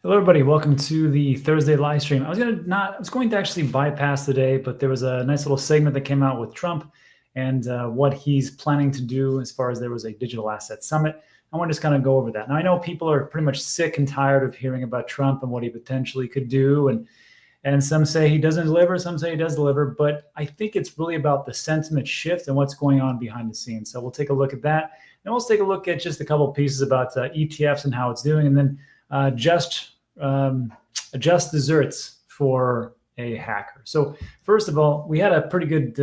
Hello, everybody. Welcome to the Thursday live stream. I was going to actually bypass today, but there was a nice little segment that came out with Trump and what he's planning to do as far as there was a digital asset summit. I want to just kind of go over that. Now, I know people are pretty much sick and tired of hearing about Trump and what he potentially could do, and some say he doesn't deliver, some say he does deliver, but I think it's really about the sentiment shift and what's going on behind the scenes. So we'll take a look at that, and we'll take a look at just a couple of pieces about ETFs and how it's doing, and then just desserts for a hacker. So first of all, we had a pretty good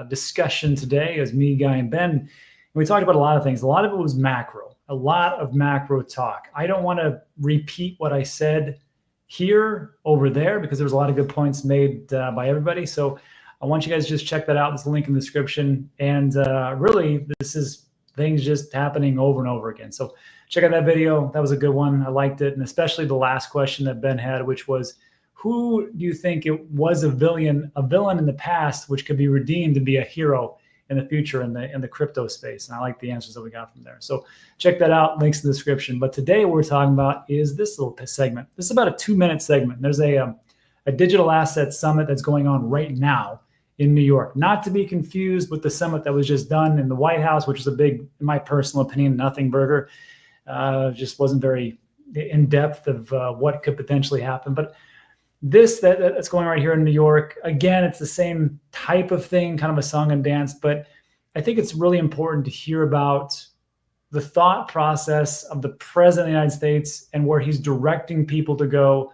discussion today as me, Guy, and Ben. And we talked about a lot of things. A lot of it was macro, a lot of macro talk. I don't want to repeat what I said here over there because there was a lot of good points made by everybody. So I want you guys to just check that out. There's a link in the description. And really, this is things just happening over and over again. So check out that video. That was a good one. I liked it. And especially the last question that Ben had, which was, who do you think it was a villain in the past, which could be redeemed to be a hero in the future in the crypto space? And I like the answers that we got from there. So check that out. Links in the description. But today what we're talking about is this little segment. This is about a 2-minute segment. There's a digital asset summit that's going on right now in New York, not to be confused with the summit that was just done in the White House, which is a big, in my personal opinion, nothing burger. Just wasn't very in depth of what could potentially happen. But this that's going right here in New York, again, it's the same type of thing, kind of a song and dance. But I think it's really important to hear about the thought process of the president of the United States and where he's directing people to go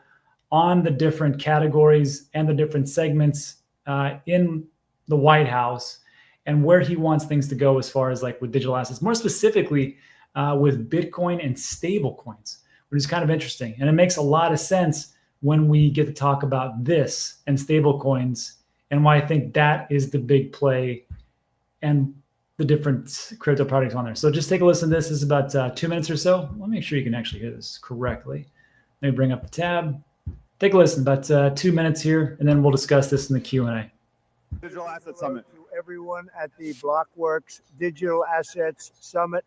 on the different categories and the different segments in the White House, and where he wants things to go as far as like with digital assets, more specifically with Bitcoin and stable coins, which is kind of interesting. And it makes a lot of sense when we get to talk about this and stable coins and why I think that is the big play and the different crypto products on there. So just take a listen to this. This is about 2 minutes or so. Let me make sure you can actually hear this correctly. Let me bring up the tab. Take a listen, about 2 minutes here, and then we'll discuss this in the Q&A. Digital Asset Summit. To everyone at the Blockworks Digital Assets Summit.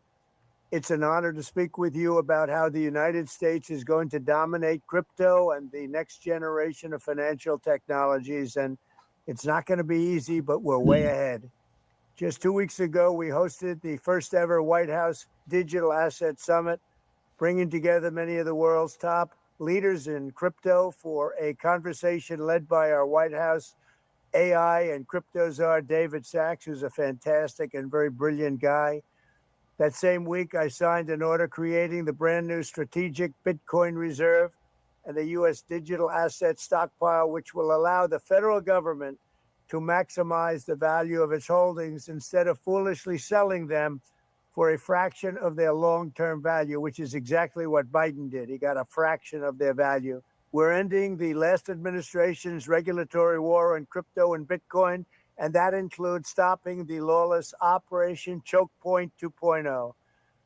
It's an honor to speak with you about how the United States is going to dominate crypto and the next generation of financial technologies. And it's not going to be easy, but we're way ahead. Just 2 weeks ago, we hosted the first ever White House Digital Asset Summit, bringing together many of the world's top leaders in crypto for a conversation led by our White House AI and crypto czar, David Sachs, who's a fantastic and very brilliant guy. That same week, I signed an order creating the brand new strategic Bitcoin reserve and the U.S. digital asset stockpile, which will allow the federal government to maximize the value of its holdings instead of foolishly selling them for a fraction of their long-term value, which is exactly what Biden did. He got a fraction of their value. We're ending the last administration's regulatory war on crypto and Bitcoin, and that includes stopping the lawless Operation Choke Point 2.0.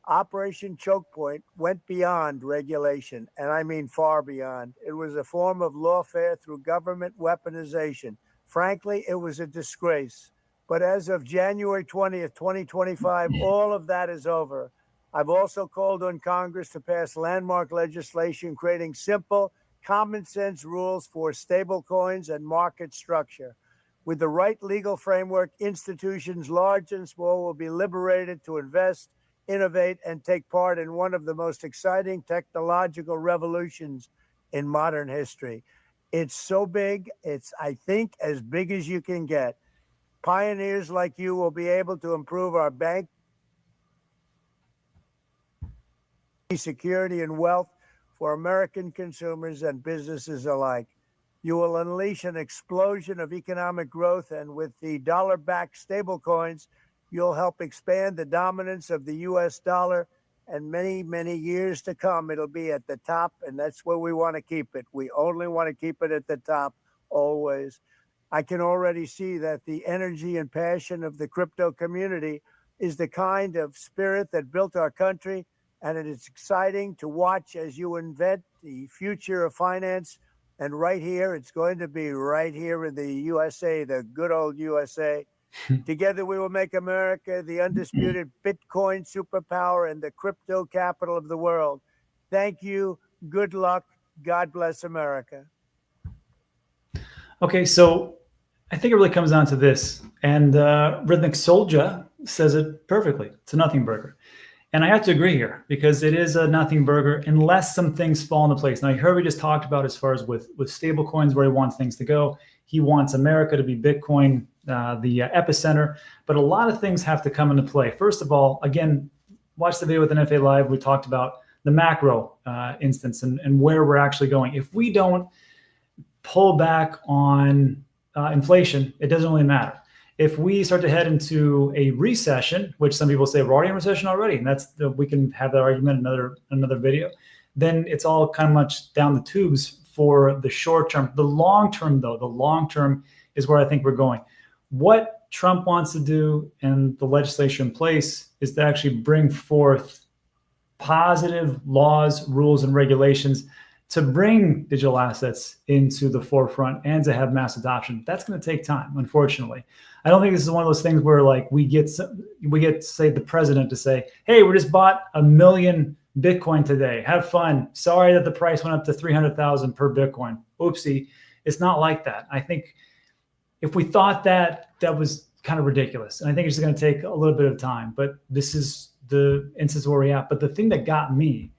Operation Choke Point went beyond regulation, and I mean far beyond. It was a form of lawfare through government weaponization. Frankly, it was a disgrace. But as of January 20th, 2025, all of that is over. I've also called on Congress to pass landmark legislation creating simple, common sense rules for stable coins and market structure. With the right legal framework, institutions large and small will be liberated to invest, innovate, and take part in one of the most exciting technological revolutions in modern history. It's so big, it's, I think, as big as you can get. Pioneers like you will be able to improve our bank security and wealth for American consumers and businesses alike. You will unleash an explosion of economic growth, and with the dollar-backed stablecoins, you'll help expand the dominance of the U.S. dollar, and many, many years to come, it'll be at the top, and that's where we want to keep it. We only want to keep it at the top, always. I can already see that the energy and passion of the crypto community is the kind of spirit that built our country, and it is exciting to watch as you invent the future of finance. And right here, it's going to be right here in the USA, the good old USA. Together, we will make America the undisputed Bitcoin superpower and the crypto capital of the world. Thank you, Good luck. God bless America. Okay, so I think it really comes down to this, and Rhythmic Soldier says it perfectly. It's a nothing burger. And I have to agree here because it is a nothing burger unless some things fall into place. Now, you heard we just talked about as far as with stable coins where he wants things to go. He wants America to be Bitcoin, the epicenter. But a lot of things have to come into play. First of all, again, watch the video with NFA Live. We talked about the macro instance and where we're actually going. If we don't pull back on inflation, it doesn't really matter. If we start to head into a recession, which some people say we're already in recession already, and we can have that argument in another video, then it's all kind of much down the tubes for the short term. The long term, though, the long term is where I think we're going. What Trump wants to do and the legislation in place is to actually bring forth positive laws, rules, and regulations to bring digital assets into the forefront and to have mass adoption. That's going to take time, unfortunately. I don't think this is one of those things where like we get say the president to say, hey, we just bought 1 million Bitcoin today. Have fun. Sorry that the price went up to 300,000 per Bitcoin. Oopsie. It's not like that. I think if we thought that was kind of ridiculous. And I think it's going to take a little bit of time, but this is the instance where we're at. But the thing that got me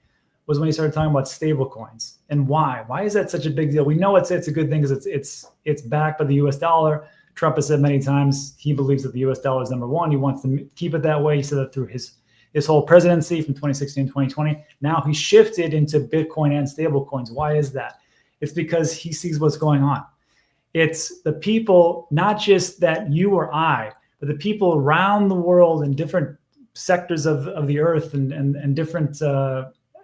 was when he started talking about stable coins and why. Why is that such a big deal? We know it's a good thing because it's backed by the US dollar. Trump has said many times he believes that the US dollar is number one. He wants to keep it that way. He said that through his whole presidency from 2016 to 2020. Now he shifted into Bitcoin and stable coins. Why is that? It's because he sees what's going on. It's the people, not just that you or I, but the people around the world in different sectors of the earth and different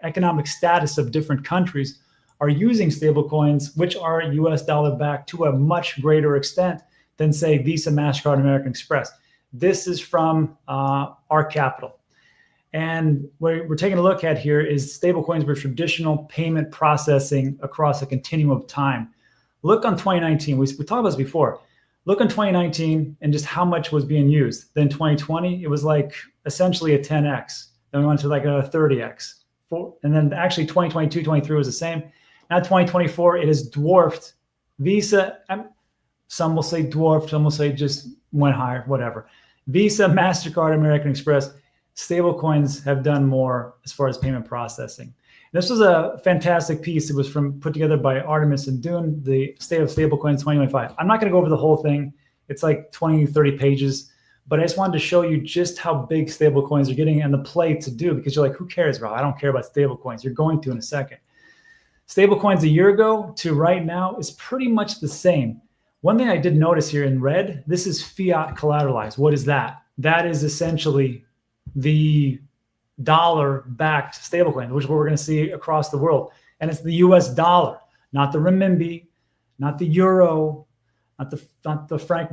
economic status of different countries are using stable coins, which are US dollar backed to a much greater extent than say Visa, MasterCard, American Express. This is from our capital. And what we're taking a look at here is stable coins were traditional payment processing across a continuum of time. Look on 2019, we talked about this before. Look on 2019 and just how much was being used. Then 2020, it was like essentially a 10X. Then we went to like a 30X. And then actually 2022, 23 was the same. Now 2024, it has dwarfed Visa. Some will say dwarfed, some will say just went higher, whatever. Visa, MasterCard, American Express, stable coins have done more as far as payment processing. This was a fantastic piece. It was put together by Artemis and Dune, the State of Stablecoins 2025. I'm not going to go over the whole thing. It's like 20, 30 pages. But I just wanted to show you just how big stablecoins are getting and the play to do, because you're like, who cares, bro? I don't care about stablecoins. You're going to in a second. Stablecoins a year ago to right now is pretty much the same. One thing I did notice here in red, this is fiat collateralized. What is that? That is essentially the dollar-backed stablecoin, which is what we're going to see across the world. And it's the US dollar, not the renminbi, not the euro, not the franc.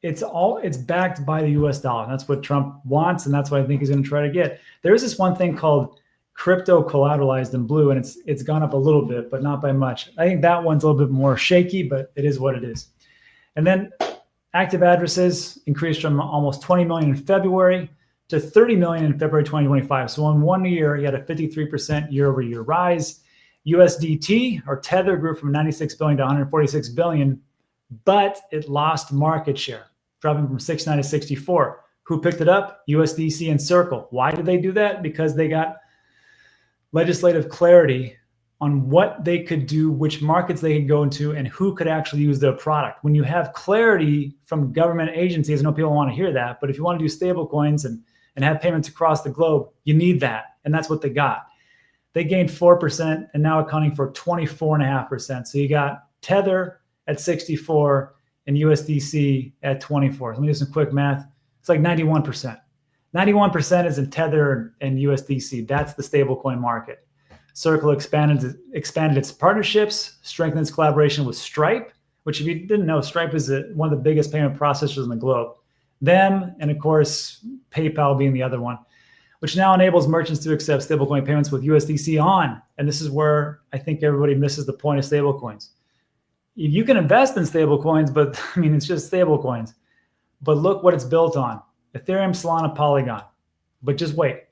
It's backed by the US dollar. And that's what Trump wants, and that's what I think he's going to try to get. There is this one thing called crypto collateralized in blue, and it's gone up a little bit, but not by much. I think that one's a little bit more shaky, but it is what it is. And then active addresses increased from almost 20 million in February to 30 million in February 2025. So in 1 year, you had a 53% year-over-year rise. USDT, or Tether, grew from 96 billion to 146 billion, but it lost market share, dropping from 69 to 64. Who picked it up? USDC and Circle. Why did they do that? Because they got legislative clarity on what they could do, which markets they could go into, and who could actually use their product. When you have clarity from government agencies, I know people want to hear that, but if you want to do stable coins and have payments across the globe, you need that. And that's what they got. They gained 4% and now accounting for 24.5%. So you got Tether at 64 and USDC at 24. Let me do some quick math. It's like 91%. 91% is in Tether and USDC. That's the stablecoin market. Circle expanded its partnerships, strengthened its collaboration with Stripe, which if you didn't know, Stripe is one of the biggest payment processors in the globe. Them, and of course, PayPal being the other one, which now enables merchants to accept stablecoin payments with USDC on. And this is where I think everybody misses the point of stablecoins. You can invest in stablecoins, but I mean, it's just stablecoins. But look what it's built on. Ethereum, Solana, Polygon. But just wait.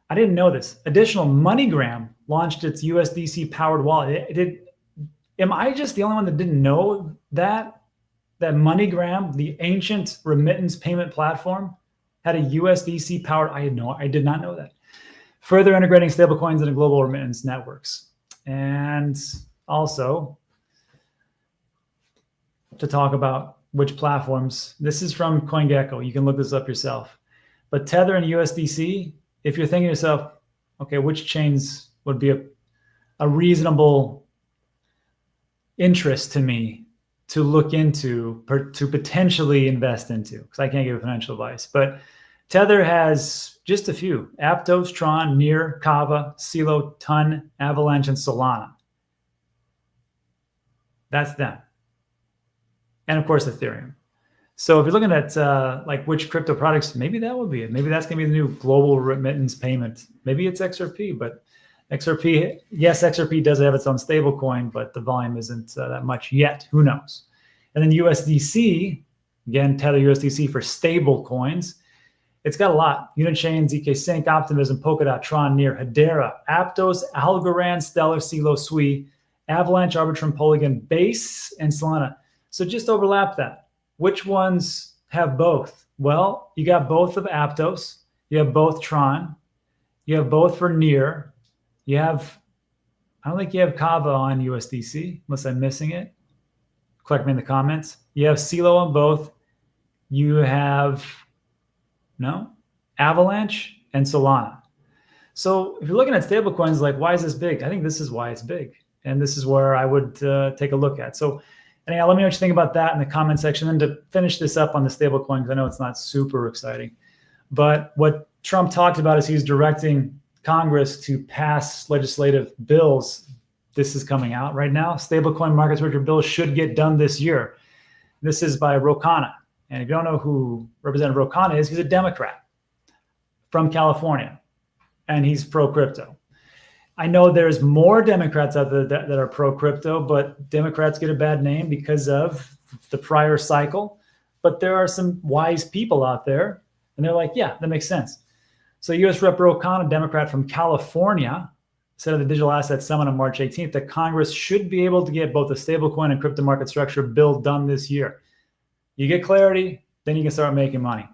I didn't know this. Additional MoneyGram launched its USDC powered wallet. Am I just the only one that didn't know that MoneyGram, the ancient remittance payment platform, had a USDC powered? I did not know that. Further integrating stablecoins into global remittance networks. And also to talk about which platforms, this is from CoinGecko. You can look this up yourself. But Tether and USDC, if you're thinking to yourself, okay, which chains would be a reasonable interest to me to look into, to potentially invest into, because I can't give financial advice. But Tether has just a few: Aptos, Tron, Near, Kava, Celo, Ton, Avalanche, and Solana. That's them. And of course, Ethereum. So if you're looking at like which crypto products, maybe that would be it. Maybe that's going to be the new global remittance payment. Maybe it's XRP, but XRP, yes, XRP does have its own stable coin, but the volume isn't that much yet. Who knows? And then USDC, again, Tether USDC for stable coins. It's got a lot: Unichain, ZK Sync, Optimism, Polkadot, Tron, Near, Hedera, Aptos, Algorand, Stellar, Celo, Sui, Avalanche, Arbitrum, Polygon, Base, and Solana. So just overlap that. Which ones have both? Well, you got both of Aptos, you have both Tron, you have both for Near, you have, I don't think you have Kava on USDC, unless I'm missing it. Correct me in the comments. You have Celo on both. You have, no, Avalanche and Solana. So if you're looking at stablecoins, like, why is this big? I think this is why it's big. And this is where I would take a look at. So anyhow, let me know what you think about that in the comment section. And to finish this up on the stablecoin, because I know it's not super exciting, but what Trump talked about is he's directing Congress to pass legislative bills. This is coming out right now. Stablecoin market structure bills should get done this year. This is by Ro Khanna. And if you don't know who Representative Ro Khanna is, he's a Democrat from California, and he's pro-crypto. I know there's more Democrats out there that are pro-crypto, but Democrats get a bad name because of the prior cycle. But there are some wise people out there, and they're like, yeah, that makes sense. So U.S. Rep. Ro Khanna, a Democrat from California, said at the Digital Assets Summit on March 18th that Congress should be able to get both a stablecoin and crypto market structure bill done this year. You get clarity, then you can start making money.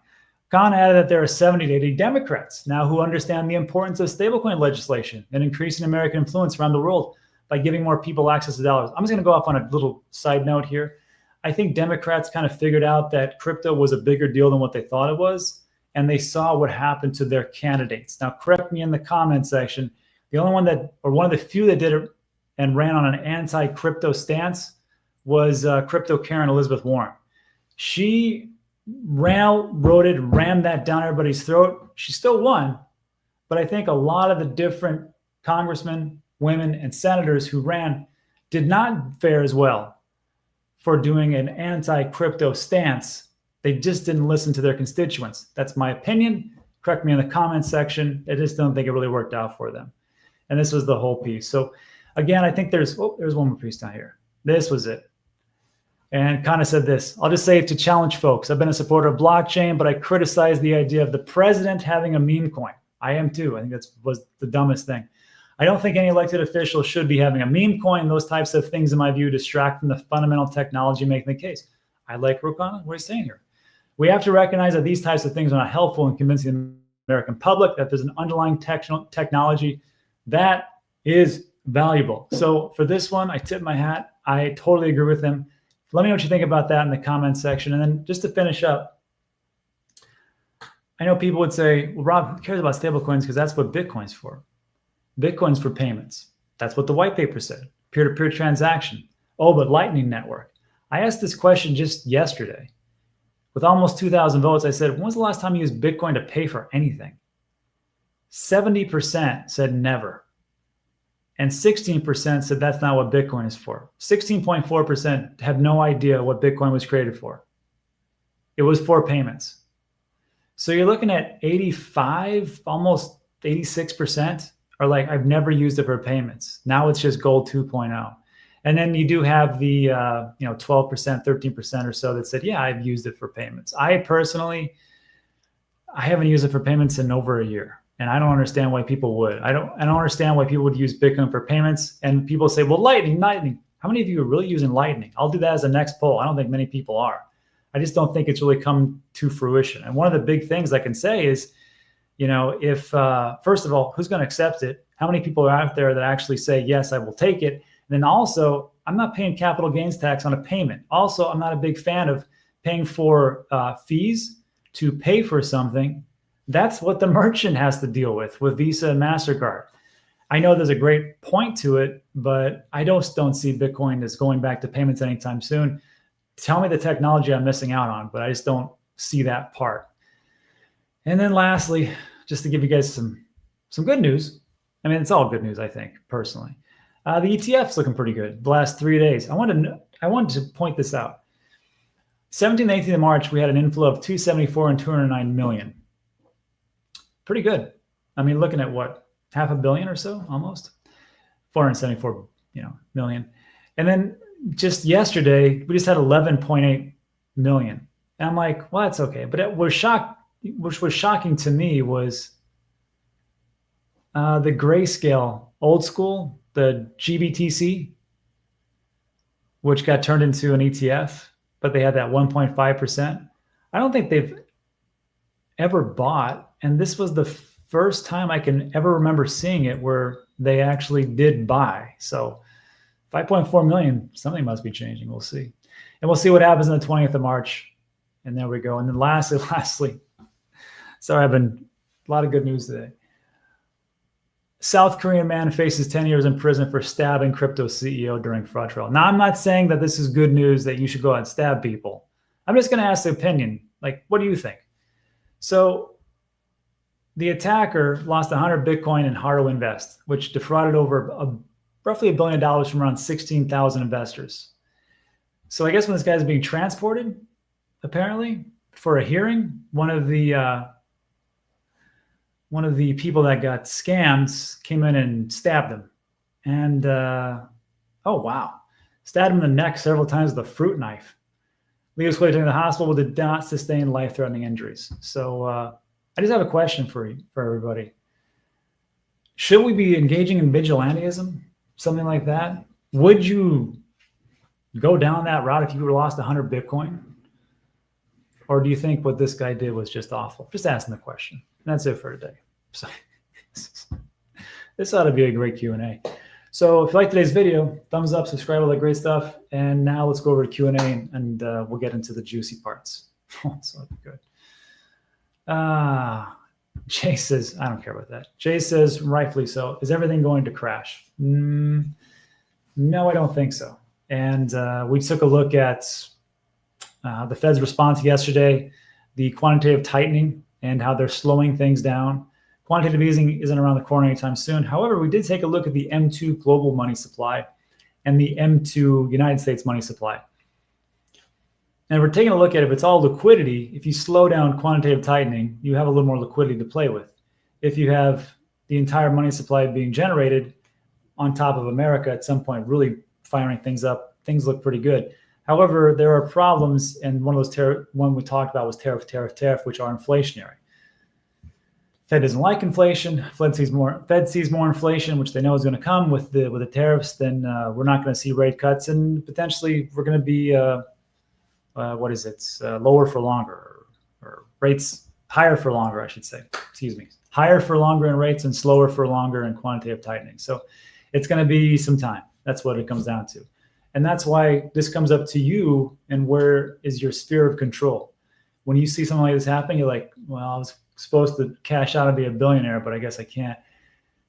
Khan added that there are 70 to 80 Democrats now who understand the importance of stablecoin legislation and increasing American influence around the world by giving more people access to dollars. I'm just going to go off on a little side note here. I think Democrats kind of figured out that crypto was a bigger deal than what they thought it was, and they saw what happened to their candidates. Now, correct me in the comment section. The only one that, or one of the few that did it and ran on an anti-crypto stance was Crypto Karen Elizabeth Warren. She rammed that down everybody's throat. She still won, but I think a lot of the different congressmen, women, and senators who ran did not fare as well for doing an anti-crypto stance. They just didn't listen to their constituents. That's my opinion. Correct me in the comments section. I just don't think it really worked out for them. And this was the whole piece. So again, I think there's one more piece down here. This was it. And kind of said this: I'll just say it to challenge folks. I've been a supporter of blockchain, but I criticize the idea of the president having a meme coin. I am too. I think that was the dumbest thing. I don't think any elected official should be having a meme coin. Those types of things, in my view, distract from the fundamental technology making the case. I like Ro Khanna. What are you saying here? We have to recognize that these types of things are not helpful in convincing the American public that there's an underlying technology that is valuable. So for this one, I tip my hat. I totally agree with him. Let me know what you think about that in the comments section. And then just to finish up, I know people would say, well, Rob, who cares about stablecoins? Because that's what Bitcoin's for. Bitcoin's for payments. That's what the white paper said. Peer-to-peer transaction. Oh, but Lightning Network. I asked this question just yesterday. With almost 2,000 votes, I said, when was the last time you used Bitcoin to pay for anything? 70% said never. And 16% said that's not what Bitcoin is for. 16.4% have no idea what Bitcoin was created for. It was for payments. So you're looking at 85, almost 86% are like, I've never used it for payments. Now it's just gold 2.0. And then you do have the 12%, 13% or so that said, yeah, I've used it for payments. I personally, I haven't used it for payments in over a year. And I don't understand why people would. I don't understand why people would use Bitcoin for payments. And people say, well, Lightning. How many of you are really using Lightning? I'll do that as the next poll. I don't think many people are. I just don't think it's really come to fruition. And one of the big things I can say is, if first of all, who's going to accept it? How many people are out there that actually say, yes, I will take it? And then also, I'm not paying capital gains tax on a payment. Also, I'm not a big fan of paying for fees to pay for something. That's what the merchant has to deal with Visa and MasterCard. I know there's a great point to it, but I don't see Bitcoin as going back to payments anytime soon. Tell me the technology I'm missing out on, but I just don't see that part. And then lastly, just to give you guys some good news. I mean, it's all good news, I think, personally. The ETF's looking pretty good the last 3 days. I wanted to point this out. 17th and 18th of March, we had an inflow of 274 and 209 million. Pretty good. I mean, looking at what, $500 million or so, almost 474, million. And then just yesterday, we just had 11.8 million. And I'm like, well, that's okay. But which was shocking to me was the grayscale old school, the GBTC, which got turned into an ETF, but they had that 1.5%. I don't think they've ever bought, and this was the first time I can ever remember seeing it where they actually did buy. So 5.4 million, something must be changing. We'll see. And we'll see what happens on the 20th of March. And there we go. And then lastly, sorry, I've been a lot of good news today. South Korean man faces 10 years in prison for stabbing crypto CEO during fraud trial. Now, I'm not saying that this is good news that you should go out and stab people. I'm just going to ask the opinion. Like, what do you think? So the attacker lost 100 Bitcoin in Haro Invest, which defrauded over roughly $1 billion from around 16,000 investors. So I guess when this guy's being transported, apparently, for a hearing, one of the people that got scammed came in and stabbed him. And, oh, wow. Stabbed him in the neck several times with a fruit knife. Lee was taken to the hospital but did not sustain life-threatening injuries. So I just have a question for everybody. Should we be engaging in vigilantism? Something like that? Would you go down that route if you were lost 100 Bitcoin? Or do you think what this guy did was just awful? Just asking the question. And that's it for today. So this ought to be a great Q&A. So if you like today's video, thumbs up, subscribe, all that great stuff. And now let's go over to Q&A and we'll get into the juicy parts. So that'd be good. Jay says, I don't care about that. Jay says, rightfully so. Is everything going to crash? No, I don't think so. And we took a look at the Fed's response yesterday, the quantitative tightening and how they're slowing things down. Quantitative easing isn't around the corner anytime soon. However, we did take a look at the M2 global money supply and the M2 United States money supply. And we're taking a look at if it's all liquidity. If you slow down quantitative tightening, you have a little more liquidity to play with. If you have the entire money supply being generated on top of America at some point, really firing things up, things look pretty good. However, there are problems, and one of those one we talked about was tariff, which are inflationary. Fed doesn't like inflation. Fed sees more inflation, which they know is going to come with the tariffs. Then we're not going to see rate cuts, and potentially we're going to be lower for longer, or rates higher for longer, I should say. Excuse me, higher for longer in rates and slower for longer in quantitative tightening. So it's going to be some time. That's what it comes down to. And that's why this comes up to you, and where is your sphere of control? When you see something like this happen, you're like, well, I was supposed to cash out and be a billionaire, but I guess I can't.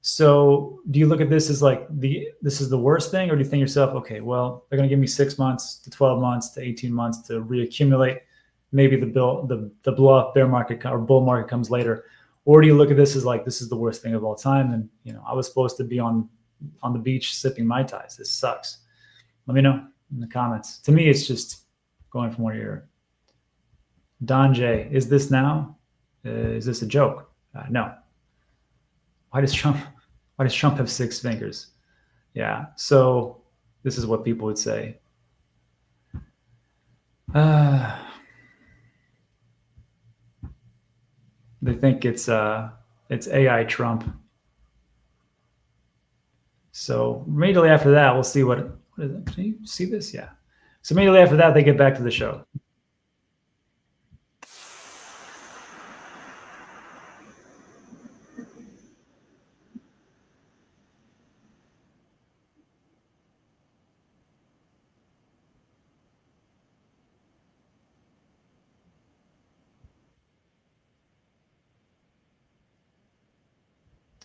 So do you look at this as like this is the worst thing, or do you think to yourself, okay, well, they're going to give me 6 months to 12 months to 18 months to reaccumulate. Maybe the blow up bear market or bull market comes later. Or do you look at this as like, this is the worst thing of all time, and I was supposed to be on the beach sipping Mai Tais. This sucks. Let me know in the comments. To me, it's just going from one ear. Don J, is this now? Is this a joke? No. Why does Trump have 6 fingers? Yeah. So this is what people would say. They think it's It's AI Trump. So immediately after that, we'll see what is it? Can you see this? Yeah. So immediately after that, they get back to the show.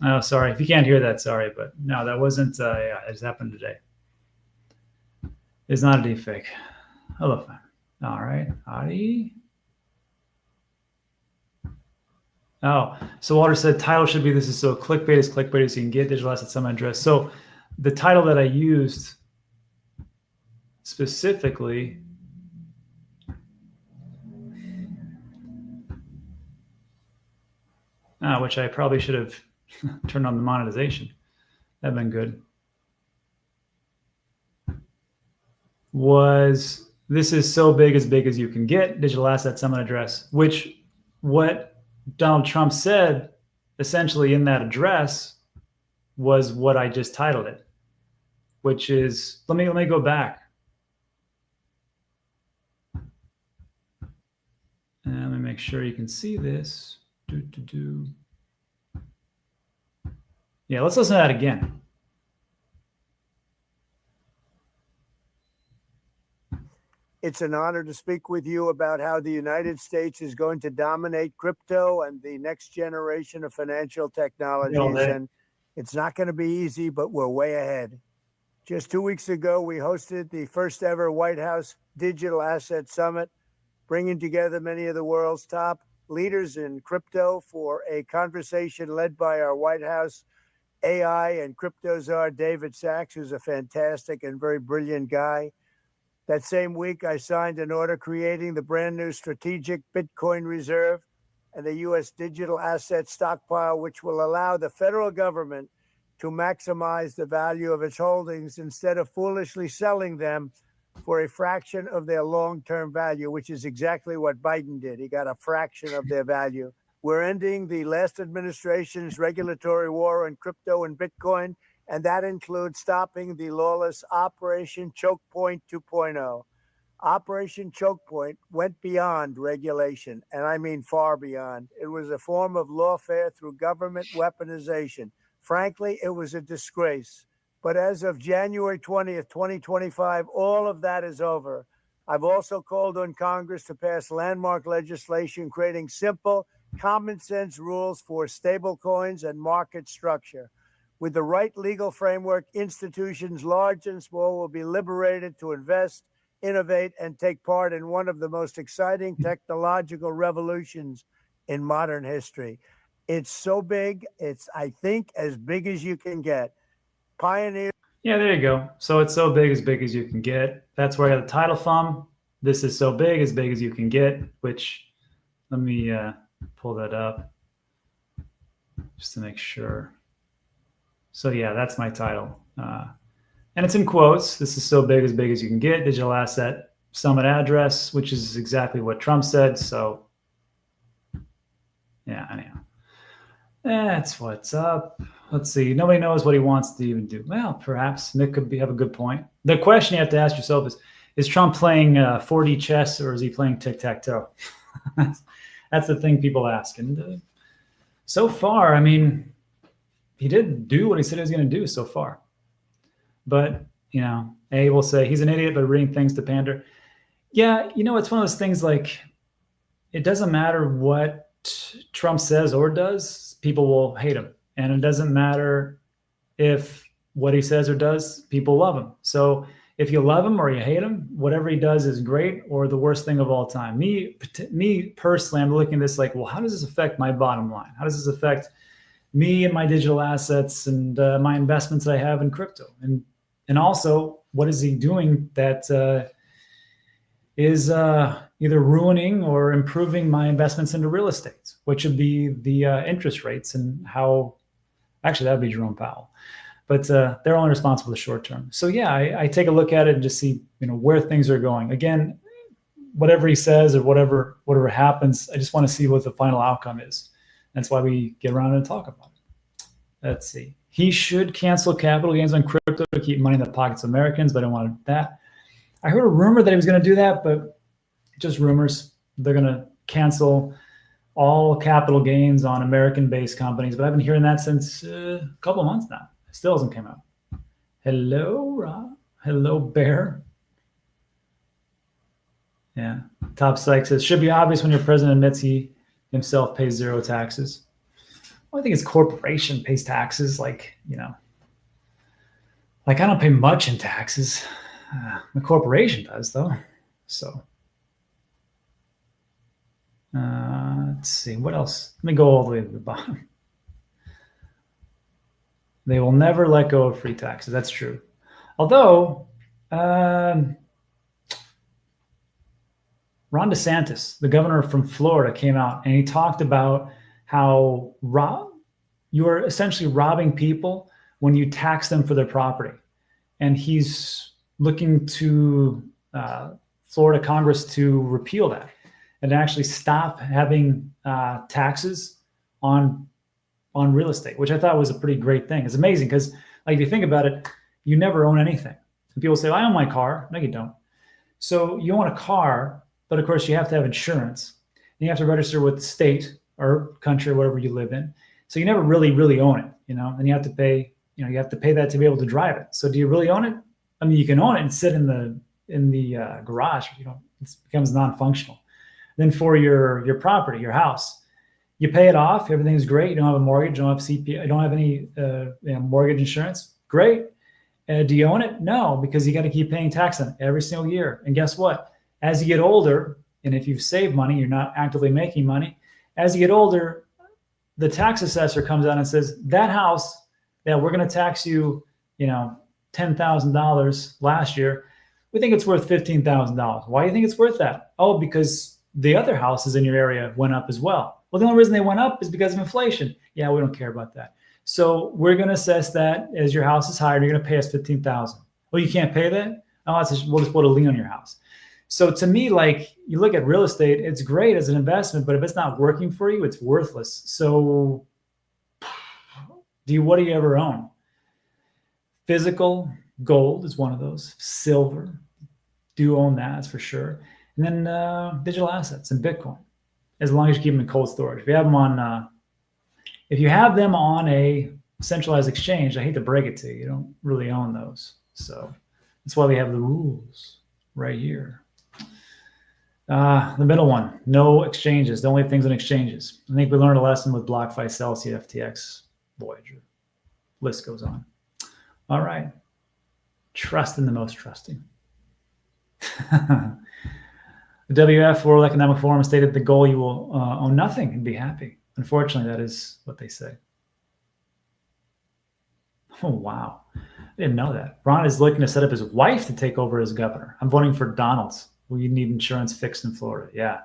Oh, sorry. If you can't hear that, sorry. But no, that wasn't, yeah, it just happened today. It's not a deep fake. Hello, fam. All right. Adi. Oh, so Walter said title should be, this is so clickbait is clickbait, so you can get digital asset summit address. So the title that I used specifically, which I probably should have turned on the monetization. That'd been good. Was this is so big as you can get, digital asset summit address, which what Donald Trump said essentially in that address was what I just titled it, which is, let me go back. And let me make sure you can see this. Yeah, let's listen to that again. It's an honor to speak with you about how the United States is going to dominate crypto and the next generation of financial technologies. And it's not going to be easy, but we're way ahead. Just 2 weeks ago, we hosted the first ever White House Digital Asset Summit, bringing together many of the world's top leaders in crypto for a conversation led by our White House AI and crypto czar, David Sachs, who's a fantastic and very brilliant guy. That same week, I signed an order creating the brand new strategic Bitcoin reserve and the U.S. digital asset stockpile, which will allow the federal government to maximize the value of its holdings instead of foolishly selling them for a fraction of their long-term value, which is exactly what Biden did. He got a fraction of their value. We're ending the last administration's regulatory war on crypto and Bitcoin, and that includes stopping the lawless Operation Choke Point 2.0. Operation Choke Point went beyond regulation, and I mean far beyond. It was a form of lawfare through government weaponization. Frankly, it was a disgrace. But as of January 20th, 2025, all of that is over. I've also called on Congress to pass landmark legislation creating simple, common sense rules for stablecoins and market structure. With the right legal framework, institutions large and small will be liberated to invest, innovate, and take part in one of the most exciting technological revolutions in modern history. It's so big, it's, I think, as big as you can get. Pioneer. Yeah, there you go. So it's so big as you can get. That's where I got the title from. This is so big as you can get, which, let me pull that up just to make sure. So yeah, that's my title. And it's in quotes. This is so big as you can get, digital asset summit address, which is exactly what Trump said. So yeah, anyhow, that's what's up. Let's see. Nobody knows what he wants to even do. Well, perhaps Nick could have a good point. The question you have to ask yourself is Trump playing 4D chess or is he playing tic-tac-toe? That's the thing people ask. And so far, I mean, he did do what he said he was going to do so far. But, you know, A will say he's an idiot, but reading things to pander. Yeah, you know, it's one of those things like it doesn't matter what Trump says or does, people will hate him. And it doesn't matter if what he says or does, people love him. So if you love him or you hate him, whatever he does is great or the worst thing of all time. Me personally, I'm looking at this like, well, how does this affect my bottom line? How does this affect me and my digital assets and my investments that I have in crypto? And also, what is he doing that is either ruining or improving my investments into real estate, which would be the interest rates and how, actually that would be Jerome Powell, but they're only responsible for the short term. So yeah, I take a look at it and just see, you know, where things are going. Again, whatever he says or whatever happens, I just want to see what the final outcome is. That's why we get around and talk about it. Let's see. He should cancel capital gains on crypto to keep money in the pockets of Americans, but I don't want that. I heard a rumor that he was going to do that, but just rumors. They're going to cancel all capital gains on American-based companies, but I've been hearing that since a couple of months now. It still hasn't come out. Hello, Rob. Hello, Bear. Yeah. Top Psych says, should be obvious when your president admits he himself pays zero taxes. Well, I think his corporation pays taxes. Like, you know, like I don't pay much in taxes. The corporation does, though. So, let's see. What else? Let me go all the way to the bottom. They will never let go of free taxes. That's true. Although, Ron DeSantis, the governor from Florida, came out and he talked about how you are essentially robbing people when you tax them for their property. And he's looking to Florida Congress to repeal that and actually stop having taxes on real estate, which I thought was a pretty great thing. It's amazing because, like, if you think about it, you never own anything. And people say, well, I own my car. No, you don't. So you own a car, but of course you have to have insurance. And you have to register with the state or country or whatever you live in. So you never really own it, you know, and you have to pay, you know, you have to pay that to be able to drive it. So do you really own it? I mean, you can own it and sit in the garage, but it becomes non-functional. Then for your property, your house, you pay it off. Everything's great. You don't have a mortgage. You don't have CPA. You don't have any mortgage insurance. Great. Do you own it? No, because you got to keep paying tax on it every single year. And guess what? As you get older, and if you've saved money, you're not actively making money. As you get older, the tax assessor comes out and says, that house that we're going to tax you, you know, $10,000 last year, we think it's worth $15,000. Why do you think it's worth that? Oh, because the other houses in your area went up as well. Well, the only reason they went up is because of inflation. Yeah, we don't care about that. So we're going to assess that as your house is higher, you're going to pay us $15,000. Well, you can't pay that? Oh, we'll just put a lien on your house. So to me, like, you look at real estate, it's great as an investment, but if it's not working for you, it's worthless. So what do you ever own? Physical gold is one of those. Silver, do own that, that's for sure. And then digital assets and Bitcoin, as long as you keep them in cold storage. If you have them on a centralized exchange, I hate to break it to you, you don't really own those. So that's why we have the rules right here. The middle one, no exchanges. The only things on exchanges. I think we learned a lesson with BlockFi, Celsius, FTX, Voyager. List goes on. All right. Trust in the most trusting. The WF World Economic Forum stated the goal, you will own nothing and be happy. Unfortunately, that is what they say. Oh, wow. I didn't know that. Ron is looking to set up his wife to take over as governor. I'm voting for Donald's. We need insurance fixed in Florida. Yeah.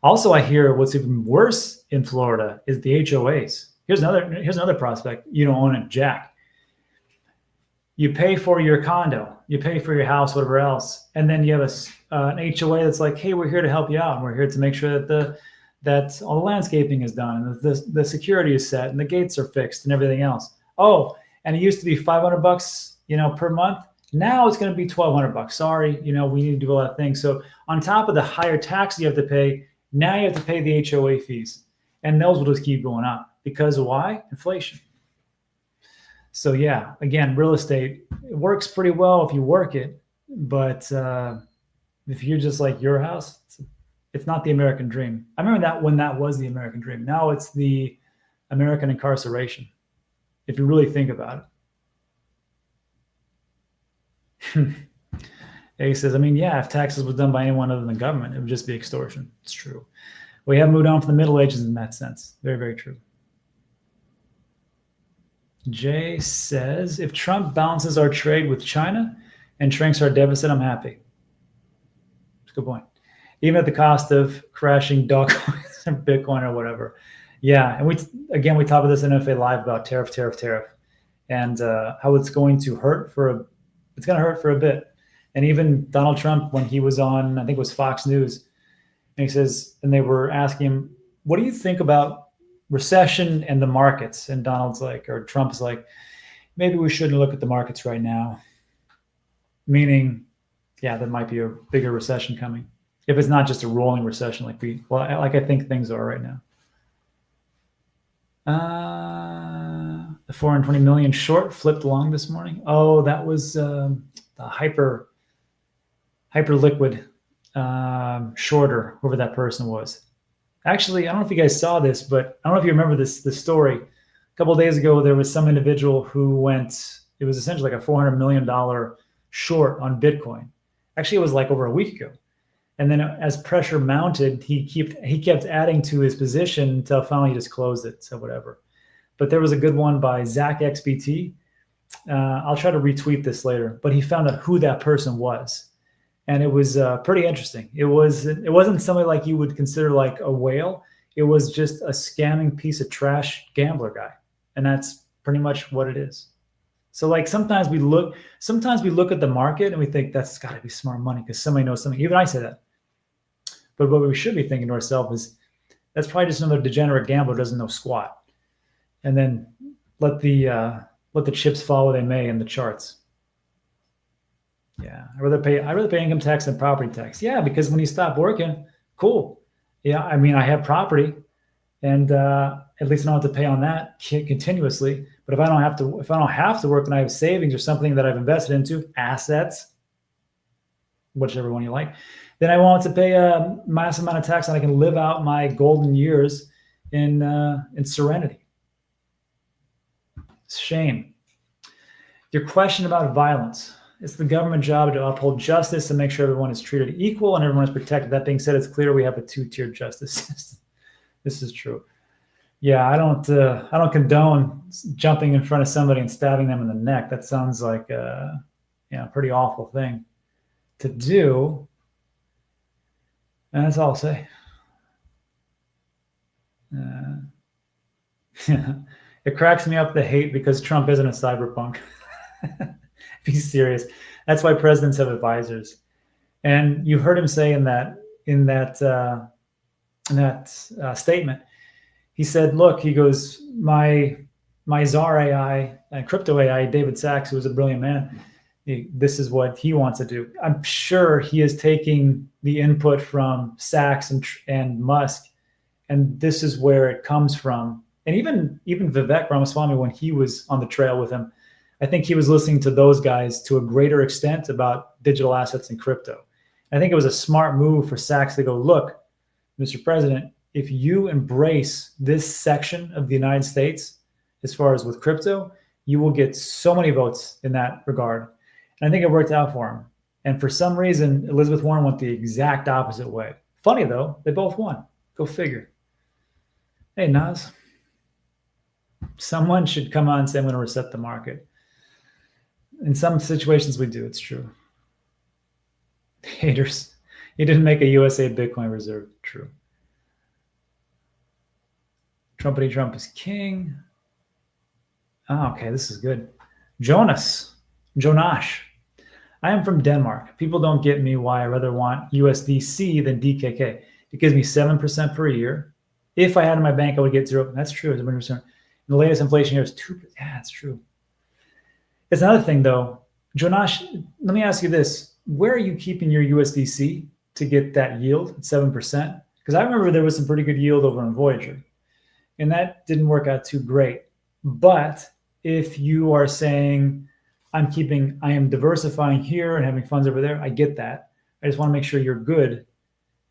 Also, I hear what's even worse in Florida is the HOAs. Here's another prospect. You don't own it, jack. You pay for your condo, you pay for your house, whatever else, and then you have an HOA that's like, hey, we're here to help you out, and we're here to make sure that all the landscaping is done, and the security is set, and the gates are fixed, and everything else. Oh, and it used to be $500, you know, per month. Now it's going to be $1,200. Sorry, you know, we need to do a lot of things. So on top of the higher taxes you have to pay, now you have to pay the HOA fees, and those will just keep going up because of why? Inflation. So yeah, again, real estate, it works pretty well if you work it, but if you're just like your house, it's not the American dream. I remember that when that was the American dream. Now it's the American incarceration, if you really think about it. He says, I mean, yeah, if taxes was done by anyone other than the government, it would just be extortion. It's true. We have moved on from the Middle Ages in that sense. Very, very true. Jay says, if Trump balances our trade with China and shrinks our deficit, I'm happy. That's a good point. Even at the cost of crashing dog coins or Bitcoin or whatever. Yeah, and we talk about this in NFA Live about tariff, and how it's going to hurt for a bit. And even Donald Trump, when he was on, I think it was Fox News, and he says, and they were asking him, what do you think about recession and the markets. And Donald's like, or Trump's like, maybe we shouldn't look at the markets right now. Meaning, yeah, there might be a bigger recession coming. If it's not just a rolling recession like I think things are right now. The 420 million short flipped long this morning. Oh, that was the hyper liquid shorter, whoever that person was. Actually, I don't know if you guys saw this, but I don't know if you remember this story. A couple of days ago, there was some individual who went, it was essentially like a $400 million short on Bitcoin. Actually, it was like over a week ago. And then as pressure mounted, he kept adding to his position until finally he just closed it. So whatever. But there was a good one by Zach XBT. I'll try to retweet this later. But he found out who that person was, and it was pretty interesting. It wasn't somebody like you would consider like a whale. It was just a scamming piece of trash gambler guy, and that's pretty much what it is. So like sometimes we look at the market and we think that's got to be smart money because somebody knows something. Even I say that. But what we should be thinking to ourselves is that's probably just another degenerate gambler who doesn't know squat. And then let the chips fall where they may in the charts. Yeah, I'd rather pay income tax than property tax. Yeah, because when you stop working, cool. Yeah, I mean I have property, and at least I don't have to pay on that continuously. But if I don't have to work and I have savings or something that I've invested into, assets, whichever one you like, then I won't have to pay a massive amount of tax, and I can live out my golden years in serenity. Shame. Your question about violence. It's the government job to uphold justice and make sure everyone is treated equal and everyone is protected. That being said, it's clear we have a two-tiered justice system. This is true. Yeah, I don't condone jumping in front of somebody and stabbing them in the neck. That sounds like a pretty awful thing to do. And that's all I'll say. It cracks me up the hate because Trump isn't a cyberpunk. Be serious. That's why presidents have advisors. And you heard him say in that statement, he said, "Look," he goes, "My czar AI and crypto AI, David Sachs, who was a brilliant man, this is what he wants to do." I'm sure he is taking the input from Sachs and Musk, and this is where it comes from. And even Vivek Ramaswamy, when he was on the trail with him, I think he was listening to those guys to a greater extent about digital assets and crypto. I think it was a smart move for Sachs to go, "Look, Mr. President, if you embrace this section of the United States, as far as with crypto, you will get so many votes in that regard." And I think it worked out for him. And for some reason, Elizabeth Warren went the exact opposite way. Funny though, they both won. Go figure. Hey, Nas. Someone should come on and say, "I'm going to reset the market." In some situations we do, it's true. Haters. He didn't make a USA Bitcoin reserve. True. Trumpety Trump is king. Oh, okay, this is good. Jonash. I am from Denmark. People don't get me why I rather want USDC than DKK. It gives me 7% per year. If I had in my bank, I would get 0. That's true. It's 1%. The latest inflation here is 2%. Yeah, that's true. It's another thing, though. Jonash, let me ask you this. Where are you keeping your USDC to get that yield at 7%? Because I remember there was some pretty good yield over on Voyager, and that didn't work out too great. But if you are saying, I am diversifying here and having funds over there, I get that. I just want to make sure you're good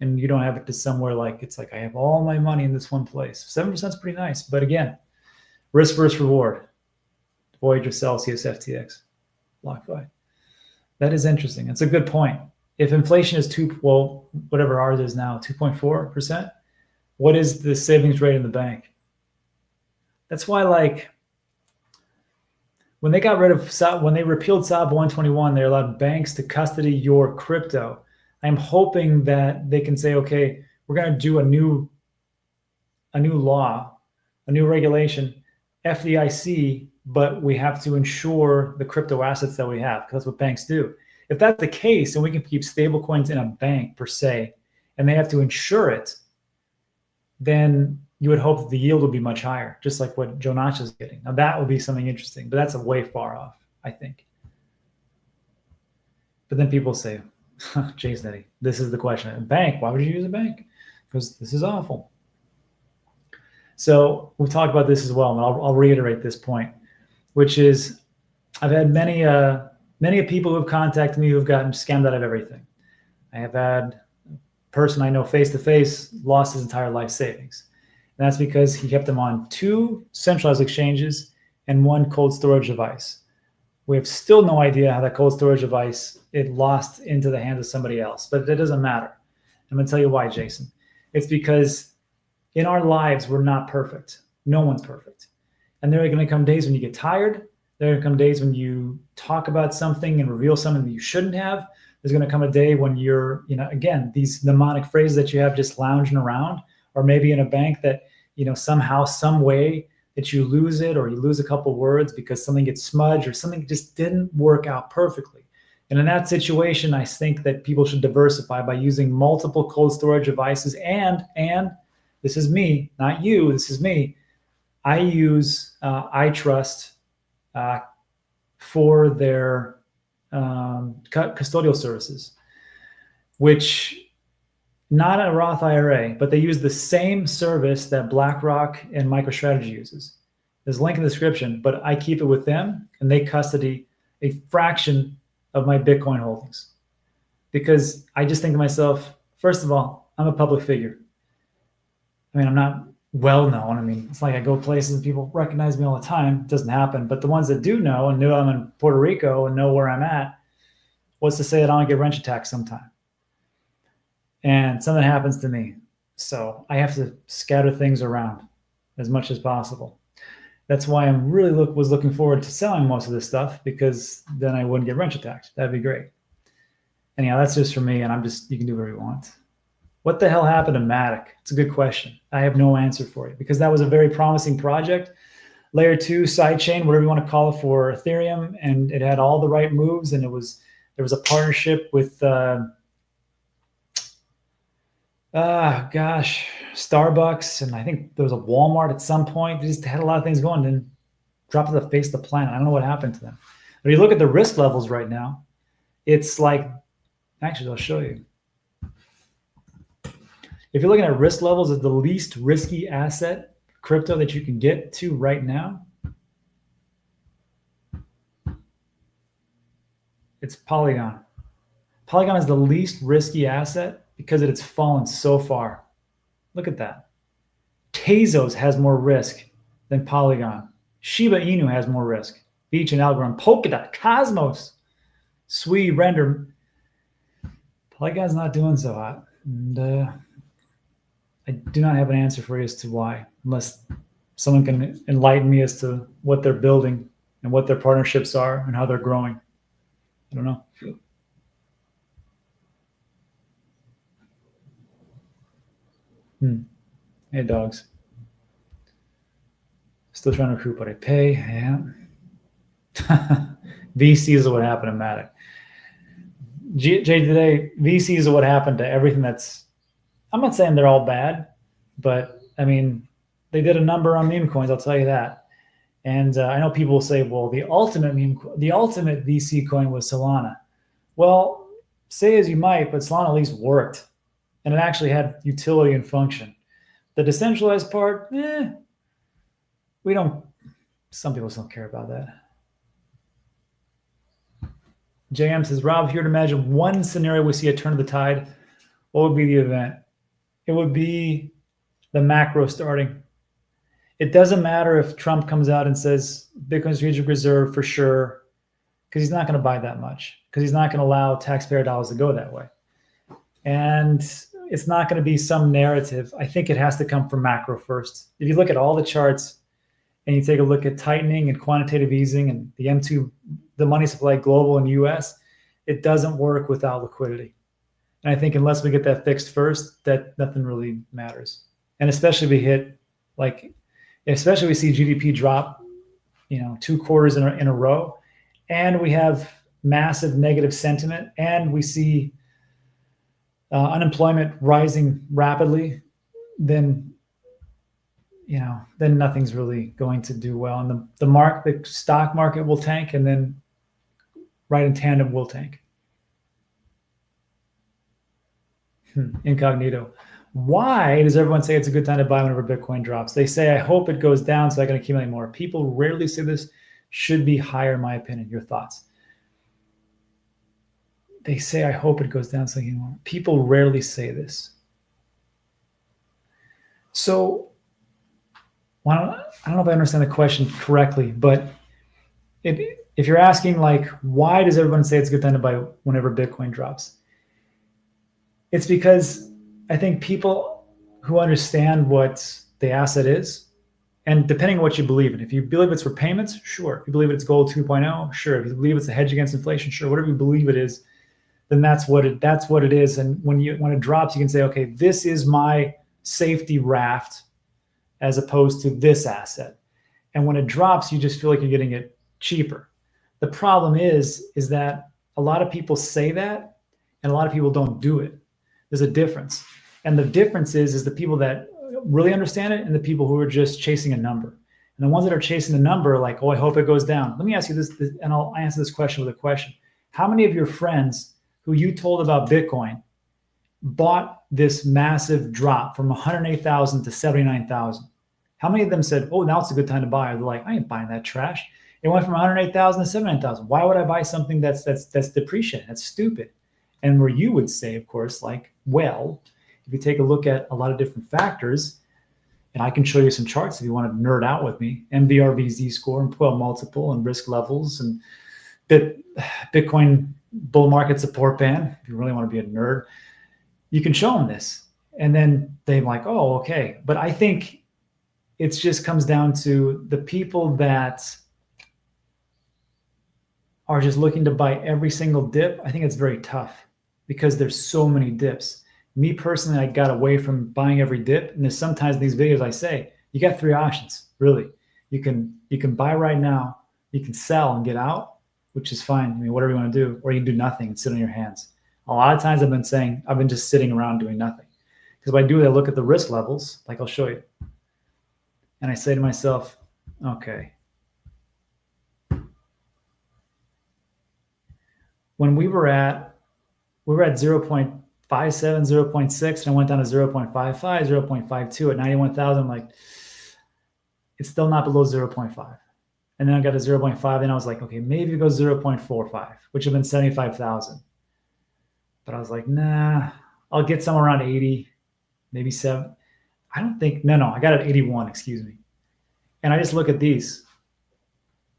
and you don't have it to somewhere like, it's like, I have all my money in this one place. 7% is pretty nice. But again, risk versus reward. Voyager, Celsius, FTX, BlockFi. That is interesting. That's a good point. If inflation is whatever ours is now, 2.4%, what is the savings rate in the bank? That's why, like, when they repealed SOB 121, they allowed banks to custody your crypto. I'm hoping that they can say, okay, we're going to do a new law, a new regulation, FDIC, but we have to insure the crypto assets that we have, because that's what banks do. If that's the case, and we can keep stable coins in a bank per se, and they have to insure it, then you would hope that the yield would be much higher, just like what Joe Notch is getting. Now that would be something interesting, but that's a way far off, I think. But then people say, Jason Eddy, this is the question. A bank, why would you use a bank? Because this is awful. So we'll talk about this as well, and I'll reiterate this point, which is I've had many people who have contacted me who have gotten scammed out of everything. I have had a person I know face-to-face lost his entire life savings. And that's because he kept them on 2 centralized exchanges and 1 cold storage device. We have still no idea how that cold storage device, it lost into the hands of somebody else, but it doesn't matter. I'm going to tell you why, Jason. It's because in our lives, we're not perfect. No one's perfect. And there are going to come days when you get tired. There are going to come days when you talk about something and reveal something that you shouldn't have. There's going to come a day when you're, again, these mnemonic phrases that you have just lounging around, or maybe in a bank that, somehow, some way that you lose it, or you lose a couple words because something gets smudged or something just didn't work out perfectly. And in that situation, I think that people should diversify by using multiple cold storage devices. And this is me, not you, this is me. I use iTRUST for their custodial services, which not a Roth IRA, but they use the same service that BlackRock and MicroStrategy uses. There's a link in the description, but I keep it with them, and they custody a fraction of my Bitcoin holdings. Because I just think to myself, first of all, I'm a public figure. I mean, I'm not well known. I mean, it's like I go places and people recognize me all the time. It doesn't happen. But the ones that do know and knew I'm in Puerto Rico and know where I'm at, what's to say that I don't get wrench attacks sometime? And something happens to me. So I have to scatter things around as much as possible. That's why I'm really was looking forward to selling most of this stuff, because then I wouldn't get wrench attacks. That'd be great. Anyhow, that's just for me, and you can do whatever you want. What the hell happened to Matic? It's a good question. I have no answer for you, because that was a very promising project. Layer 2 sidechain, whatever you want to call it, for Ethereum, and it had all the right moves, and there was a partnership with Starbucks, and I think there was a Walmart at some point. They just had a lot of things going, and then dropped to the face of the planet. I don't know what happened to them. But if you look at the risk levels right now, it's like, actually, I'll show you. If you're looking at risk levels as the least risky asset crypto that you can get to right now, it's Polygon. Polygon is the least risky asset because it's fallen so far. Look at that. Tezos has more risk than Polygon. Shiba Inu has more risk. Beach and Algorand, Polkadot, Cosmos, Sui, Render. Polygon's not doing so hot. And I do not have an answer for you as to why, unless someone can enlighten me as to what they're building and what their partnerships are and how they're growing. I don't know. Hey, dogs. Still trying to recoup what I pay. Yeah. VCs are what happened to Matic. Jay, today, VCs are what happened to everything that's, I'm not saying they're all bad, but I mean, they did a number on meme coins, I'll tell you that. And I know people will say, well, the ultimate VC coin was Solana. Well, say as you might, but Solana at least worked, and it actually had utility and function. The decentralized part, some people don't care about that. JM says, Rob, if you were to imagine one scenario we see a turn of the tide, what would be the event? It would be the macro starting. It doesn't matter if Trump comes out and says Bitcoin strategic reserve for sure, because he's not going to buy that much, because he's not going to allow taxpayer dollars to go that way. And it's not going to be some narrative. I think it has to come from macro first. If you look at all the charts and you take a look at tightening and quantitative easing and the M2, the money supply global and US, it doesn't work without liquidity. And I think unless we get that fixed first, that nothing really matters. And especially if we hit, especially we see GDP drop, 2 quarters in a row, and we have massive negative sentiment, and we see unemployment rising rapidly, then then nothing's really going to do well. And the stock market will tank, and then right in tandem will tank. Incognito. Why does everyone say it's a good time to buy whenever Bitcoin drops? They say, I hope it goes down so I can accumulate more. People rarely say this. Should be higher, in my opinion. Your thoughts? They say, I hope it goes down so I can more. People rarely say this. So I don't know if I understand the question correctly, but if you're asking, like, why does everyone say it's a good time to buy whenever Bitcoin drops? It's because I think people who understand what the asset is, and depending on what you believe in, if you believe it's for payments, sure. If you believe it's gold 2.0, sure. If you believe it's a hedge against inflation, sure. Whatever you believe it is, then that's what it is. And when it drops, you can say, okay, this is my safety raft as opposed to this asset. And when it drops, you just feel like you're getting it cheaper. The problem is that a lot of people say that, and a lot of people don't do it. There's a difference. And the difference is the people that really understand it and the people who are just chasing a number. And the ones that are chasing the number are like, oh, I hope it goes down. Let me ask you this, and I'll answer this question with a question. How many of your friends who you told about Bitcoin bought this massive drop from 108,000 to 79,000? How many of them said, oh, now it's a good time to buy? Or they're like, I ain't buying that trash. It went from 108,000 to 79,000. Why would I buy something that's depreciating? That's stupid. And where you would say, of course, like, well, if you take a look at a lot of different factors, and I can show you some charts if you want to nerd out with me, MVRV Z-score and POEL multiple and risk levels and Bitcoin bull market support band, if you really want to be a nerd, you can show them this. And then they're like, oh, okay. But I think it just comes down to the people that are just looking to buy every single dip. I think it's very tough because there's so many dips. Me personally, I got away from buying every dip. And there's sometimes in these videos I say, you got three options, really. You can buy right now, you can sell and get out, which is fine. I mean, whatever you want to do, or you can do nothing and sit on your hands. A lot of times I've been just sitting around doing nothing. Because if I do it, I look at the risk levels, like I'll show you. And I say to myself, okay. When we were at 0.57, 0.6, and I went down to 0.55, 0.52 at 91,000. I'm like, it's still not below 0.5. And then I got to 0.5, and I was like, okay, maybe it goes 0.45, which would have been 75,000. But I was like, nah, I'll get somewhere around 80, maybe 7. I don't think, no, I got it at 81, excuse me. And I just look at these.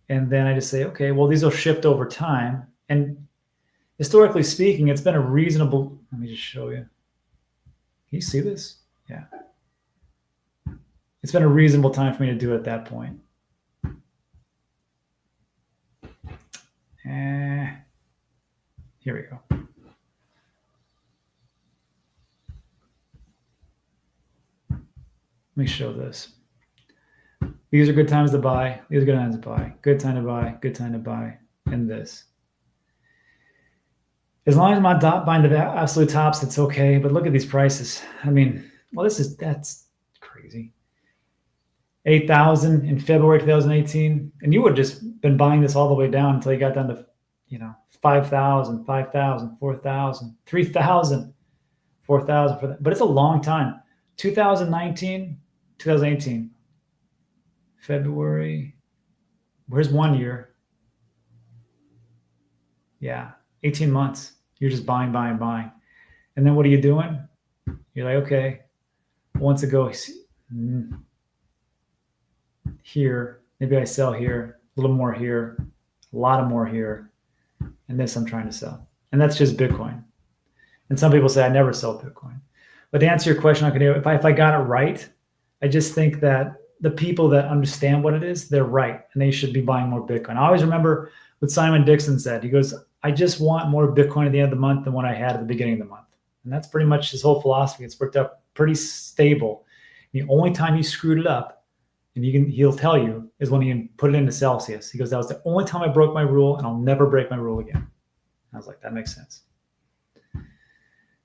And then I just say, okay, well, these will shift over time. And historically speaking, it's been a reasonable, let me just show you. Can you see this? Yeah. It's been a reasonable time for me to do it at that point. Here we go. Let me show this. These are good times to buy. These are good times to buy. Good time to buy. Good time to buy. And this. As long as I'm not buying the absolute tops, it's okay. But look at these prices. I mean, well, that's crazy. 8,000 in February 2018, and you would have just been buying this all the way down until you got down to, 5,000, 5,000, 4,000, 3,000, 4,000 for that. But it's a long time. 2019, 2018, February. Where's 1 year? Yeah, 18 months. You're just buying. And then what are you doing? You're like, okay, once it goes here, maybe I sell here, a little more here, a lot of more here, and this I'm trying to sell. And that's just Bitcoin. And some people say I never sell Bitcoin. But to answer your question, if I got it right, I just think that the people that understand what it is, they're right, and they should be buying more Bitcoin. I always remember what Simon Dixon said. He goes, I just want more Bitcoin at the end of the month than what I had at the beginning of the month. And that's pretty much his whole philosophy. It's worked out pretty stable. The only time he screwed it up, and he'll tell you, is when he put it into Celsius. He goes, that was the only time I broke my rule, and I'll never break my rule again. I was like, that makes sense.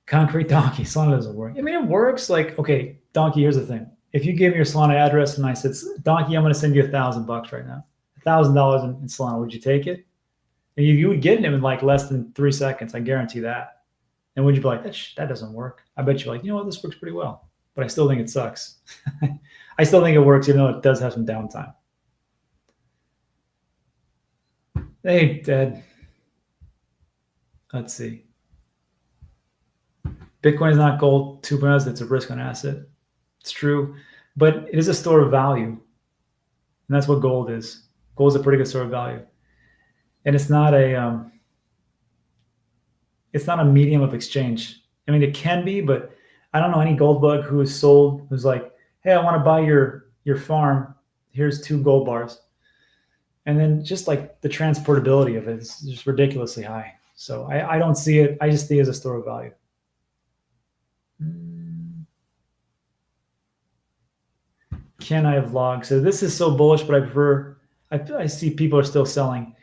Concrete donkey, Solana doesn't work. I mean, it works. Like, okay, donkey, here's the thing. if you gave me your Solana address and I said, Donkey, I'm going to send you $1,000 right now, $1,000 in Solana, would you take it? And you would get it in like less than 3 seconds. I guarantee that. And would you be like, that doesn't work? I bet you're like, you know what, this works pretty well, but I still think it sucks. I still think it works, even though it does have some downtime. Hey, Ted. Let's see. Bitcoin is not gold 2.0. It's a risk on asset. It's true, but it is a store of value. And that's what gold is. Gold is a pretty good store of value. And it's not a medium of exchange. I mean, it can be, but I don't know any gold bug who is sold, who's like, hey, I want to buy your farm. Here's 2 gold bars. And then just like the transportability of it is just ridiculously high. So I don't see it. I just see it as a store of value. Can I vlog? So this is so bullish, but I prefer, I see people are still selling.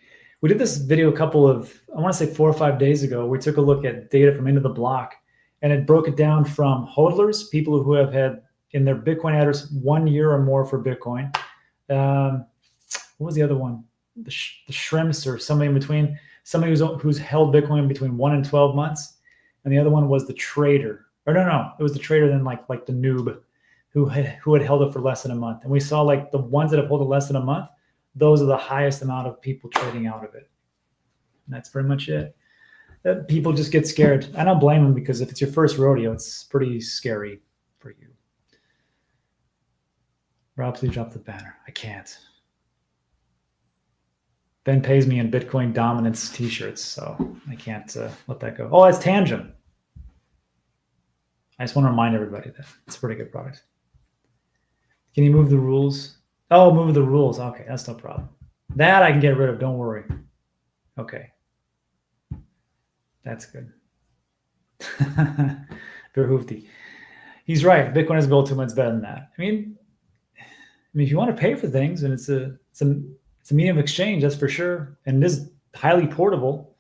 We did this video a couple of, I want to say 4 or 5 days ago. We took a look at data from Into the Block, and it broke it down from hodlers, people who have had in their Bitcoin address 1 year or more for Bitcoin. What was the other one? The Shrimps or somebody in between. Somebody who's held Bitcoin between 1 and 12 months. And the other one was the trader. Or no, it was the trader, then like the noob who had held it for less than a month. And we saw like the ones that have held it less than a month, those are the highest amount of people trading out of it. And that's pretty much it. People just get scared. I don't blame them, because if it's your first rodeo, it's pretty scary for you. Rob, please drop the banner. I can't. Ben pays me in Bitcoin dominance t-shirts, so I can't let that go. Oh, it's TANGEM. I just want to remind everybody that it's a pretty good product. Can you move the rules? Oh, move the rules. Okay, that's no problem. That I can get rid of. Don't worry. Okay. That's good. Verhoofdy. He's right. Bitcoin is gold 2 months better than that. I mean, if you want to pay for things, and it's a medium of exchange, that's for sure. And it is highly portable.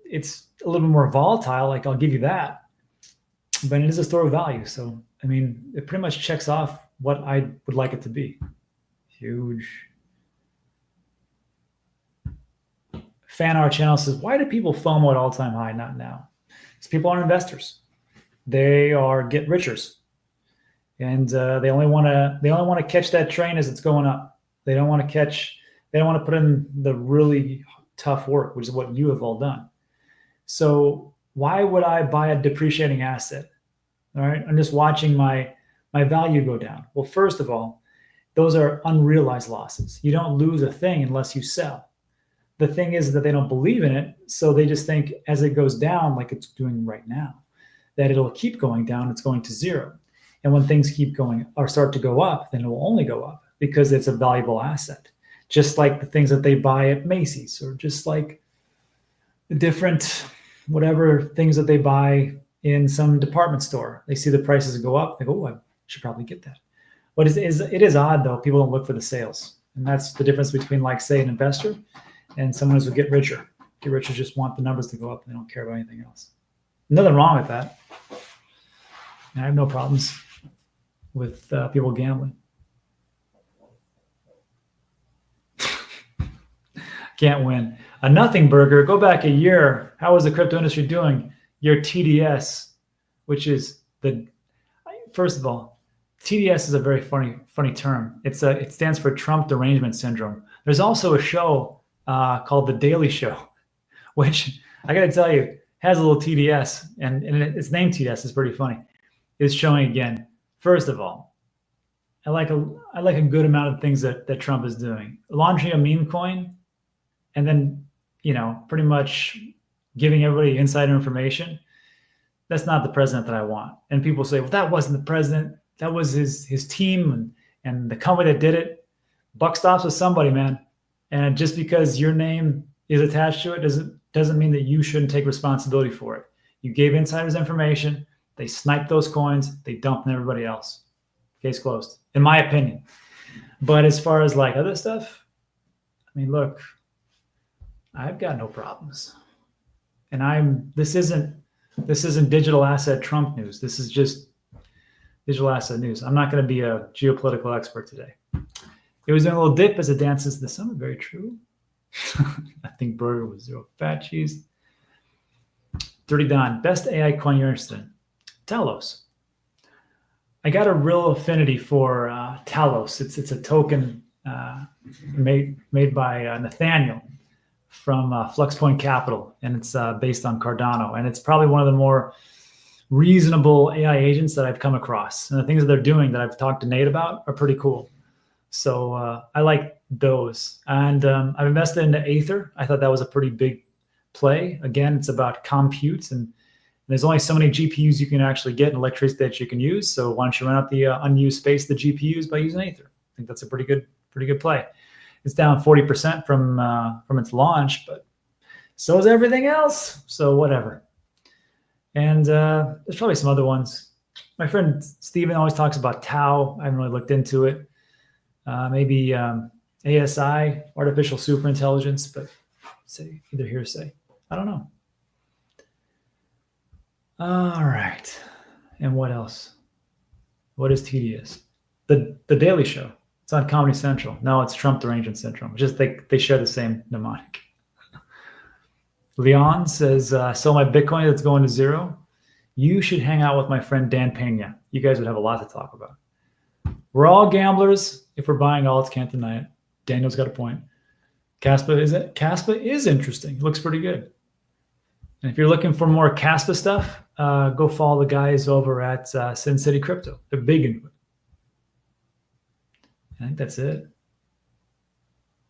It's a little bit more volatile, like I'll give you that. But it is a store of value. So, I mean, it pretty much checks off what I would like it to be. Huge. Fan art channel says, why do people FOMO at all-time high? Not now. Because people aren't investors. They are get richers. And they only want to catch that train as it's going up. They don't want to put in the really tough work, which is what you have all done. So why would I buy a depreciating asset? All right, I'm just watching my value go down. Well, first of all, those are unrealized losses. You don't lose a thing unless you sell. The thing is that they don't believe in it, so they just think as it goes down, like it's doing right now, that it'll keep going down, it's going to zero. And when things keep going or start to go up, then it will only go up because it's a valuable asset. Just like the things that they buy at Macy's, or just like the different whatever things that they buy in some department store. They see the prices go up, they go, oh, I should probably get that. But it is odd though, people don't look for the sales. And that's the difference between, like, say, an investor and someone who get richer. Get richer just want the numbers to go up, and they don't care about anything else. Nothing wrong with that. And I have no problems with people gambling. Can't win. A nothing burger. Go back a year. How was the crypto industry doing? Your TDS, which is first of all, TDS is a very funny term. It stands for Trump derangement syndrome. There's also a show called The Daily Show, which I got to tell you has a little TDS, and it's named TDS. It's pretty funny. It's showing again. First of all, I like a good amount of things that Trump is doing. Launching a meme coin, and then pretty much giving everybody insider information. That's not the president that I want. And people say, well, that wasn't the president. That was his team and the company that did it. Buck stops with somebody, man. And just because your name is attached to it doesn't mean that you shouldn't take responsibility for it. You gave insiders information. They sniped those coins. They dumped on everybody else. Case closed, in my opinion. But as far as like other stuff, I mean, look, I've got no problems. And this isn't digital asset Trump news. This is digital asset news. I'm not going to be a geopolitical expert today. It was doing a little dip as it dances to the summit. Very true. I think burger was 0 fat cheese. 30 Don, best AI coin you're interested in? Talos. I got a real affinity for Talos. It's a token made by Nathaniel from FluxPoint Capital, and it's based on Cardano, and it's probably one of the more reasonable AI agents that I've come across. And the things that they're doing that I've talked to Nate about are pretty cool. So I like those. And I've invested into Aether. I thought that was a pretty big play. Again, it's about compute, and there's only so many GPUs you can actually get and electricity that you can use. So why don't you run out the unused space of the GPUs by using Aether? I think that's a pretty good play. It's down 40% from its launch, but so is everything else. So whatever. And there's probably some other ones. My friend Steven always talks about Tau. I haven't really looked into it. Maybe ASI, artificial superintelligence, but say either hearsay. I don't know. All right. And what else? What is TDS? The Daily Show. It's on Comedy Central. No, it's Trump Derangement Syndrome. Just they share the same mnemonic. Leon says, sell my Bitcoin that's going to zero. You should hang out with my friend Dan Pena. You guys would have a lot to talk about. We're all gamblers. If we're buying alts, can't deny it. Daniel's got a point. Caspa is interesting. It looks pretty good. And if you're looking for more Caspa stuff, go follow the guys over at Sin City Crypto. They're big into it. I think that's it.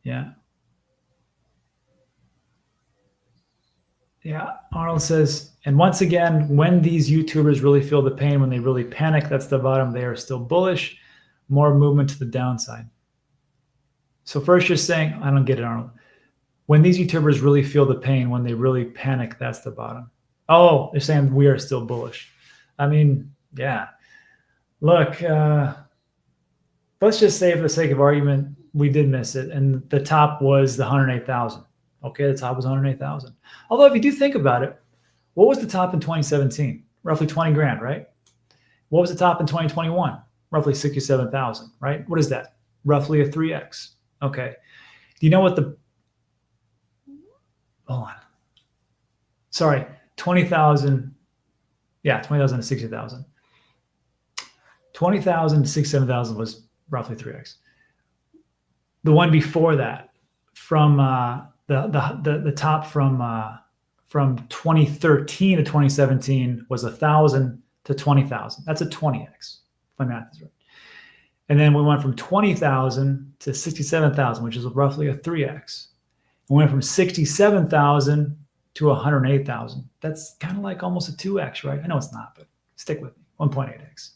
Yeah. Yeah. Arnold says, and once again, when these YouTubers really feel the pain, when they really panic, that's the bottom. They are still bullish. More movement to the downside. So first you're saying, I don't get it, Arnold. When these YouTubers really feel the pain, when they really panic, that's the bottom. Oh, they're saying we are still bullish. I mean, yeah. Look, let's just say for the sake of argument, we did miss it. And the top was the 108,000. Okay, the top was 108,000. Although if you do think about it, what was the top in 2017? Roughly 20 grand, right? What was the top in 2021? Roughly 67,000, right? What is that? Roughly a 3x. Okay. Do you know what the, hold on. Sorry, 20,000. Yeah, 20,000 to 60,000. 20,000 to 67,000 was roughly 3x. The one before that, from the top from 2013 to 2017 was 1,000 to 20,000. That's a 20x. My math is right. And then we went from 20,000 to 67,000, which is roughly a 3x. We went from 67,000 to 108,000. That's kind of like almost a 2x, right? I know it's not, but stick with me. 1.8x.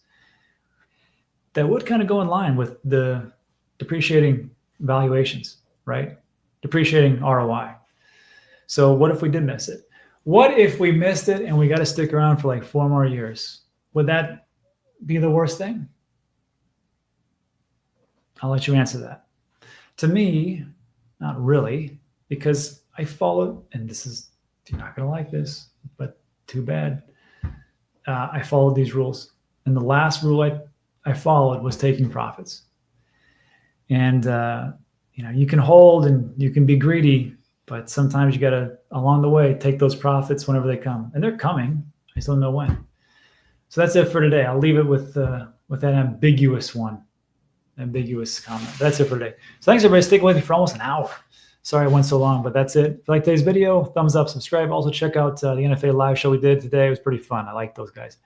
That would kind of go in line with the depreciating valuations, right? Depreciating ROI. So what if we did miss it? What if we missed it and we got to stick around for like 4 more years? Would that be the worst thing? I'll let you answer that. To me, not really, because I followed, and this is, you're not going to like this, but too bad. I followed these rules. And the last rule I followed was taking profits. And, you can hold and you can be greedy, but sometimes you got to, along the way, take those profits whenever they come. And they're coming. I just don't know when. So that's it for today. I'll leave it with that ambiguous comment. That's it for today. So thanks everybody. Sticking with me for almost an hour. Sorry I went so long, but that's it. If you like today's video, thumbs up, subscribe. Also check out the NFA live show we did today. It was pretty fun. I like those guys.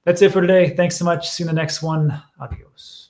That's it for today. Thanks so much. See you in the next one. Adios.